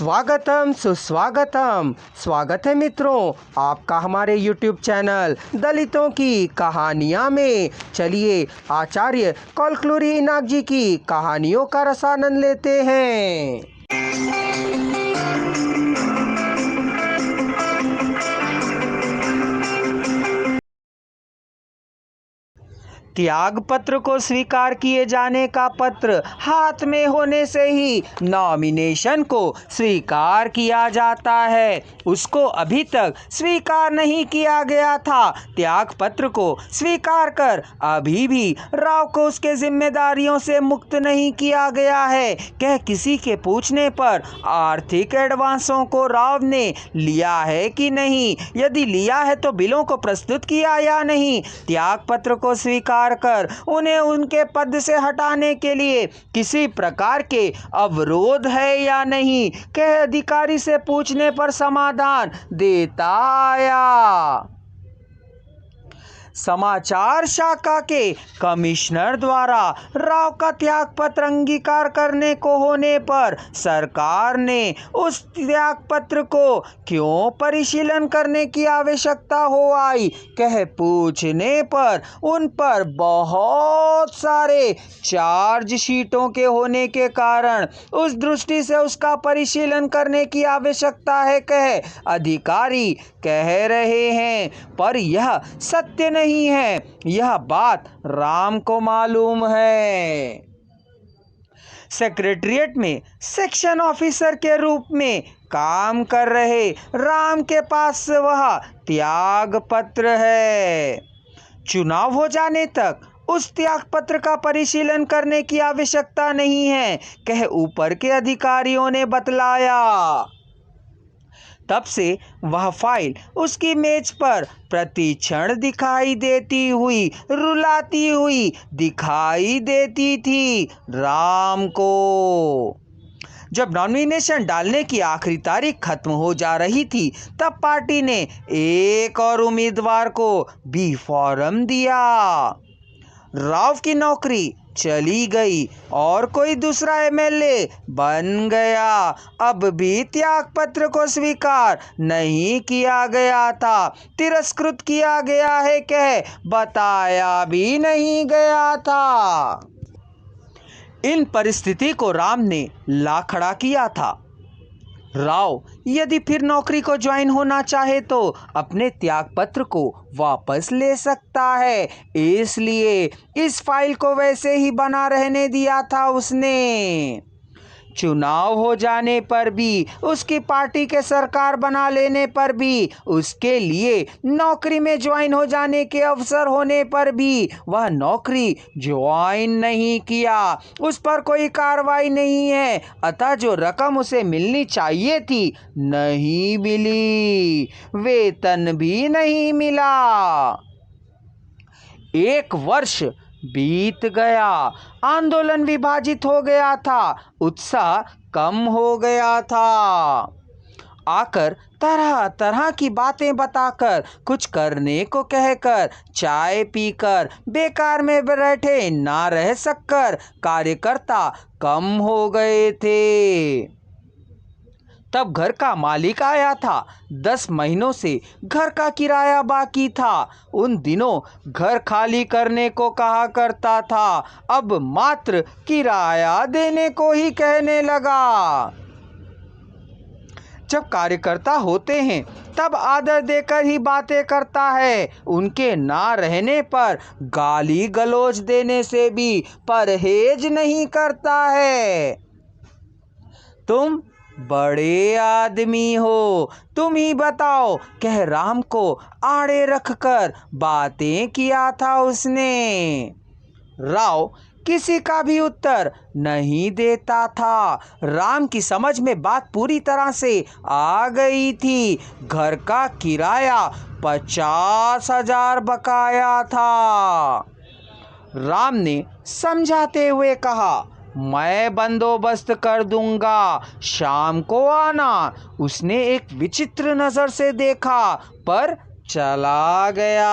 स्वागतम सुस्वागतम। स्वागत है मित्रों आपका हमारे YouTube चैनल दलितों की कहानियाँ में। चलिए आचार्य कलकुलरी इनाक जी की कहानियों का रसानंद लेते हैं। त्याग पत्र को स्वीकार किए जाने का पत्र हाथ में होने से ही नॉमिनेशन को स्वीकार किया जाता है। उसको अभी तक स्वीकार नहीं किया गया था। त्याग पत्र को स्वीकार कर अभी भी राव को उसके जिम्मेदारियों से मुक्त नहीं किया गया है। कह किसी के पूछने पर आर्थिक एडवांसों को राव ने लिया है कि नहीं, यदि लिया है तो बिलों को प्रस्तुत किया या नहीं, त्याग पत्र को स्वीकार कर उन्हें उनके पद से हटाने के लिए किसी प्रकार के अवरोध है या नहीं, के अधिकारी से पूछने पर समाधान देता आया। समाचार शाखा के कमिश्नर द्वारा राव का त्याग पत्र अंगीकार करने को होने पर सरकार ने उस त्याग पत्र को क्यों परिशीलन करने की आवश्यकता हो आई, कह पूछने पर उन पर बहुत सारे चार्जशीटों के होने के कारण उस दृष्टि से उसका परिशीलन करने की आवश्यकता है, कह अधिकारी कह रहे हैं। पर यह सत्य नहीं है, यह बात राम को मालूम है। सेक्रेटरिएट में सेक्शन ऑफिसर के रूप में काम कर रहे राम के पास वह त्याग पत्र है। चुनाव हो जाने तक उस त्याग पत्र का परिशीलन करने की आवश्यकता नहीं है, कह ऊपर के अधिकारियों ने बतलाया। तब से वह फाइल उसकी मेज पर प्रतिक्षण दिखाई देती हुई, रुलाती हुई दिखाई देती थी राम को। जब नॉमिनेशन डालने की आखिरी तारीख खत्म हो जा रही थी, तब पार्टी ने एक और उम्मीदवार को बी फॉर्म दिया। राव की नौकरी चली गई और कोई दूसरा एमएलए बन गया। अब भी त्याग पत्र को स्वीकार नहीं किया गया था, तिरस्कृत किया गया है, कह बताया भी नहीं गया था। इन परिस्थिति को राम ने ला खड़ा किया था। राव यदि फिर नौकरी को ज्वाइन होना चाहे तो अपने त्याग पत्र को वापस ले सकता है, इसलिए इस फाइल को वैसे ही बना रहने दिया था उसने। चुनाव हो जाने पर भी, उसकी पार्टी के सरकार बना लेने पर भी, उसके लिए नौकरी में ज्वाइन हो जाने के अवसर होने पर भी वह नौकरी ज्वाइन नहीं किया। उस पर कोई कार्रवाई नहीं है, अतः जो रकम उसे मिलनी चाहिए थी नहीं मिली, वेतन भी नहीं मिला। 1 वर्ष बीत गया, आंदोलन विभाजित हो गया था, उत्साह कम हो गया था। आकर तरह तरह की बातें बताकर, कुछ करने को कहकर, चाय पीकर, बेकार में बैठे ना रह सककर कार्यकर्ता कम हो गए थे। तब घर का मालिक आया था। 10 महीनों से घर का किराया बाकी था। उन दिनों घर खाली करने को कहा करता था, अब मात्र किराया देने को ही कहने लगा। जब कार्यकर्ता होते हैं तब आदर देकर ही बातें करता है, उनके ना रहने पर गाली गलौज देने से भी परहेज नहीं करता है। तुम बड़े आदमी हो, तुम ही बताओ, कह राम को आड़े रखकर बातें किया था उसने। राव किसी का भी उत्तर नहीं देता था। राम की समझ में बात पूरी तरह से आ गई थी। घर का किराया 50,000 बकाया था। राम ने समझाते हुए कहा, मैं बंदोबस्त कर दूंगा, शाम को आना। उसने एक विचित्र नजर से देखा पर चला गया।